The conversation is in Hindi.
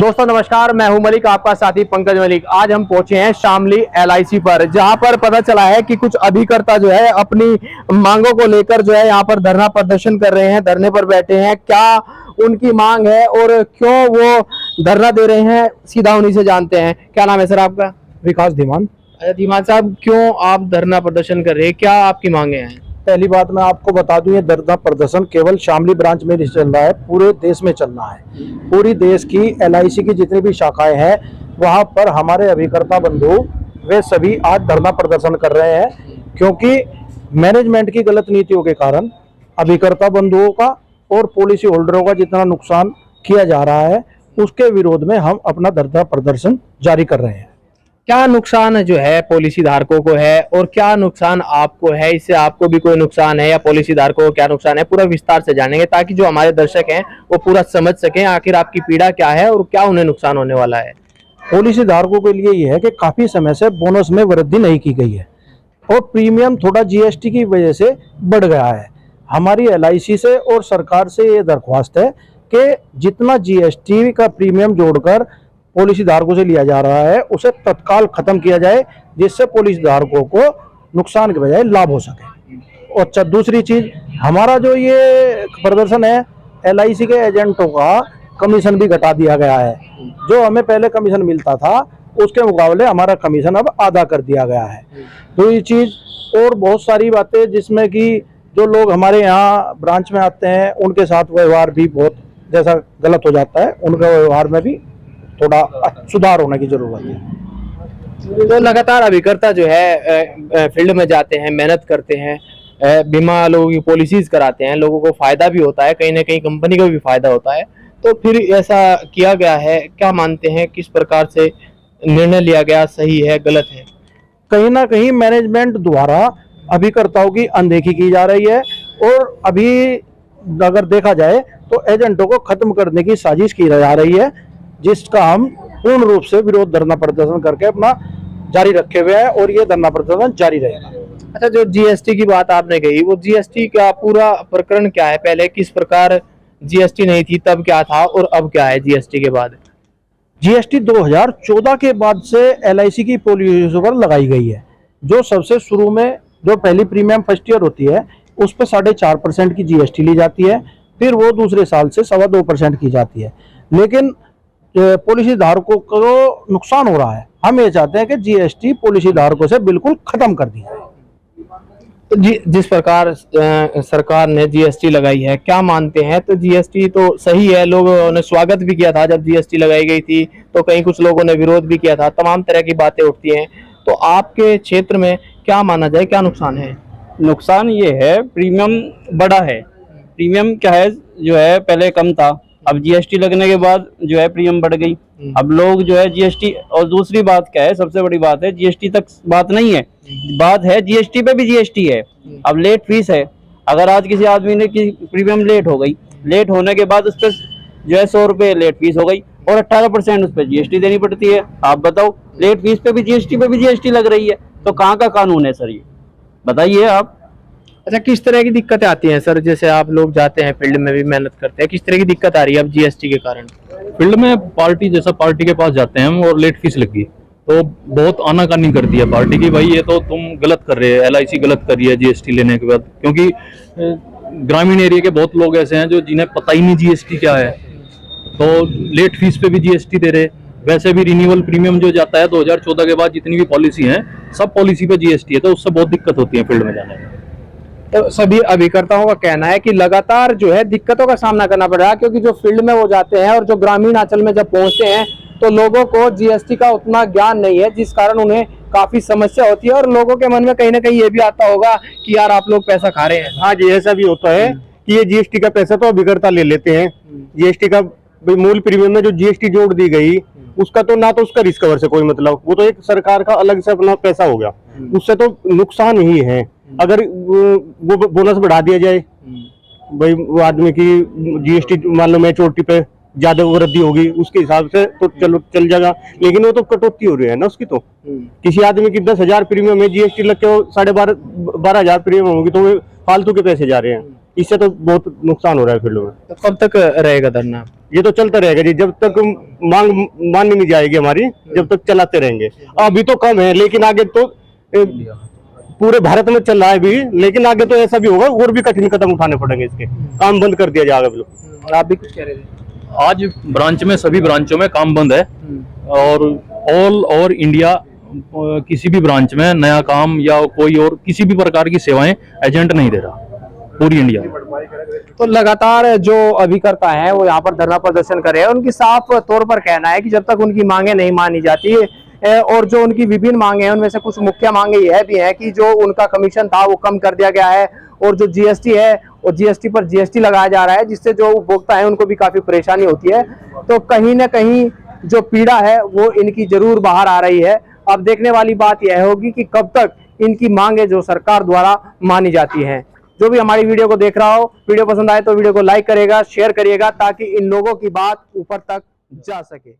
दोस्तों नमस्कार, मैं हूं मलिक, आपका साथी पंकज मलिक। आज हम पहुंचे हैं शामली LIC पर, जहां पर पता चला है कि कुछ अभिकर्ता जो है अपनी मांगों को लेकर जो है यहां पर धरना प्रदर्शन कर रहे हैं, धरने पर बैठे हैं। क्या उनकी मांग है और क्यों वो धरना दे रहे हैं, सीधा उन्हीं से जानते हैं। क्या नाम है सर आपका? विकास धीमान। धीमान साहब, क्यों आप धरना प्रदर्शन कर रहे हैं, क्या आपकी मांगे हैं? पहली बात मैं आपको बता दूं, ये धरना प्रदर्शन केवल शामली ब्रांच में नहीं चल रहा है, पूरे देश में चलना है। पूरी देश की LIC की जितनी भी शाखाएं हैं वहां पर हमारे अभिकर्ता बंधु वे सभी आज धरना प्रदर्शन कर रहे हैं, क्योंकि मैनेजमेंट की गलत नीतियों के कारण अभिकर्ता बंधुओं का और पॉलिसी होल्डरों का जितना नुकसान किया जा रहा है उसके विरोध में हम अपना धरना प्रदर्शन जारी कर रहे हैं। क्या नुकसान जो है पॉलिसी धारकों को है और क्या नुकसान आपको है? इससे आपको भी कोई नुकसान है या पॉलिसी धारकों को क्या नुकसान है, पूरा विस्तार से जानेंगे ताकि जो हमारे दर्शक हैं वो पूरा समझ सकें आखिर आपकी पीड़ा क्या है और क्या उन्हें नुकसान होने वाला है। पॉलिसी धारकों के लिए यह है कि काफी समय से बोनस में वृद्धि नहीं की गई है और प्रीमियम थोड़ा GST की वजह से बढ़ गया है। हमारी LIC से और सरकार से ये दरख्वास्त है कि जितना GST का प्रीमियम जोड़कर पॉलिसी धारकों से लिया जा रहा है उसे तत्काल खत्म किया जाए, जिससे पॉलिसी धारकों को नुकसान के बजाय लाभ हो सके। और अच्छा, दूसरी चीज, हमारा जो ये प्रदर्शन है, LIC के एजेंटों का कमीशन भी घटा दिया गया है। जो हमें पहले कमीशन मिलता था उसके मुकाबले हमारा कमीशन अब आधा कर दिया गया है। तो ये चीज और बहुत सारी बातें जिसमें कि जो लोग हमारे यहाँ ब्रांच में आते हैं उनके साथ व्यवहार भी बहुत जैसा गलत हो जाता है, उनका व्यवहार में भी थोड़ा सुधार होने की जरूरत है। तो लगातार अभिकर्ता जो है फील्ड में जाते हैं, मेहनत करते हैं, बीमा लोगों की पॉलिसीज कराते हैं, लोगों को फायदा भी होता है, कहीं ना कहीं कंपनी को भी फायदा होता है। तो फिर ऐसा किया गया है, क्या मानते हैं किस प्रकार से निर्णय लिया गया, सही है गलत है? कहीं ना कहीं मैनेजमेंट द्वारा अभिकर्ताओं की अनदेखी की जा रही है और अभी अगर देखा जाए तो एजेंटों को खत्म करने की साजिश की जा रही है, जिसका हम पूर्ण रूप से विरोध धरना प्रदर्शन करके अपना जारी रखे हुए हैं और ये धरना प्रदर्शन जारी रहेगा। अच्छा, जो GST की बात आपने कही, वो GST का पूरा प्रकरण क्या है? पहले किस प्रकार GST नहीं थी, तब क्या था और अब क्या है GST के बाद? GST 2014 के बाद से LIC की पॉलिसी पर लगाई गई है। जो सबसे शुरू में जो पहली प्रीमियम फर्स्ट ईयर होती है उस पर 4.5% की GST ली जाती है, फिर वो दूसरे साल से 2.25% की जाती है। लेकिन पॉलिसी धारकों को नुकसान हो रहा है। हम ये चाहते हैं कि GST पॉलिसी धारकों से बिल्कुल खत्म कर दिया जाए। जिस प्रकार सरकार ने GST लगाई है, क्या मानते हैं? तो GST तो सही है, लोगों ने स्वागत भी किया था जब GST लगाई गई थी, तो कहीं कुछ लोगों ने विरोध भी किया था, तमाम तरह की बातें उठती हैं। तो आपके क्षेत्र में क्या माना जाए, क्या नुकसान है? नुकसान ये है, प्रीमियम बढ़ा है। प्रीमियम क्या है, जो है पहले कम था, अब GST लगने के बाद जो है प्रीमियम बढ़ गई। अब लोग जो है GST, और दूसरी बात क्या है, सबसे बड़ी बात है GST तक बात नहीं है, बात है GST पे भी GST है। अब लेट फीस है, अगर आज किसी आदमी ने की प्रीमियम लेट हो गई, लेट होने के बाद उस पर जो है 100 रुपये लेट फीस हो गई और 18% उस पर GST देनी पड़ती है। आप बताओ, लेट फीस पे भी GST लग रही है, तो कहाँ का कानून है सर, ये बताइए आप। अच्छा, किस तरह की दिक्कतें आती हैं सर? जैसे आप लोग जाते हैं फील्ड में भी मेहनत करते हैं, किस तरह की दिक्कत आ रही है अब GST के कारण? फील्ड में पार्टी के पास जाते हैं हम और लेट फीस लगी तो बहुत आनाकानी करती है पार्टी की, भाई ये तो तुम गलत कर रहे हो, LIC गलत कर रही है GST लेने के बाद। क्योंकि ग्रामीण एरिया के बहुत लोग ऐसे हैं जो जिन्हें पता ही नहीं GST क्या है, तो लेट फीस पे भी GST दे रहे। वैसे भी रिन्यूअल प्रीमियम जो जाता है 2014 के बाद जितनी भी पॉलिसी है सब पॉलिसी पे GST है, तो उससे बहुत दिक्कत होती है फील्ड में जाने में। तो सभी अभिकर्ताओं का कहना है कि लगातार जो है दिक्कतों का सामना करना पड़ रहा है, क्योंकि जो फील्ड में वो जाते हैं और जो ग्रामीण अंचल में जब पहुंचते हैं तो लोगों को GST का उतना ज्ञान नहीं है, जिस कारण उन्हें काफी समस्या होती है और लोगों के मन में कहीं ना कहीं ये भी आता होगा कि यार आप लोग पैसा खा रहे हैं। हाँ जी, ऐसा भी होता है कि ये GST का पैसा तो अभिकर्ता ले लेते हैं। GST का मूल प्रीमियम में जो GST जोड़ दी गई उसका तो ना तो उसका रिस्कवर से कोई मतलब, वो तो एक सरकार का अलग से अपना पैसा हो गया, उससे तो नुकसान ही है। अगर वो बोनस बढ़ा दिया जाए, भाई वो आदमी की GST मान लो मैच्योरिटी पे ज्यादा वृद्धि होगी उसके हिसाब से तो चलो चल जाएगा, लेकिन वो तो कटौती हो रही है ना उसकी। तो किसी आदमी की 10,000 प्रीमियम में GST लग के 12,500 प्रीमियम होगी तो वो फालतू के पैसे जा रहे हैं। इससे तो बहुत नुकसान हो रहा है फील्डों में। तो कब तक रहेगा धरना? ये तो चलता रहेगा जी, जब तक मांग मानी नहीं जाएगी हमारी, जब तक चलाते रहेंगे। अभी तो कम है, लेकिन आगे तो पूरे भारत में चल रहा है भी, लेकिन आगे तो ऐसा भी होगा और भी कठिन कदम उठाने पड़ेंगे, इसके काम बंद कर दिया जाएगा बिल्कुल। और आप भी कुछ कह रहे थे? आज ब्रांच में सभी ब्रांचों में काम बंद है और ऑल ओवर इंडिया किसी भी ब्रांच में नया काम या कोई और किसी भी प्रकार की सेवाएं एजेंट नहीं दे रहा पूरी इंडिया में। तो लगातार जो अभिकर्ता हैं वो यहाँ पर धरना प्रदर्शन कर रहे हैं। उनकी साफ तौर पर कहना है कि जब तक उनकी मांगे नहीं मानी जाती और जो उनकी विभिन्न मांगे हैं उनमें से कुछ मुख्य मांगे यह भी है कि जो उनका कमीशन था वो कम कर दिया गया है और जो जीएसटी है और जीएसटी पर जीएसटी लगाया जा रहा है, जिससे जो उपभोक्ता है उनको भी काफी परेशानी होती है। तो कहीं ना कहीं जो पीड़ा है वो इनकी जरूर बाहर आ रही है। अब देखने वाली बात यह होगी कि कब तक इनकी मांगे जो सरकार द्वारा मानी जाती हैं। जो भी हमारी वीडियो को देख रहा हो, वीडियो पसंद आए तो वीडियो को लाइक करेगा, शेयर करिएगा ताकि इन लोगों की बात ऊपर तक जा सके।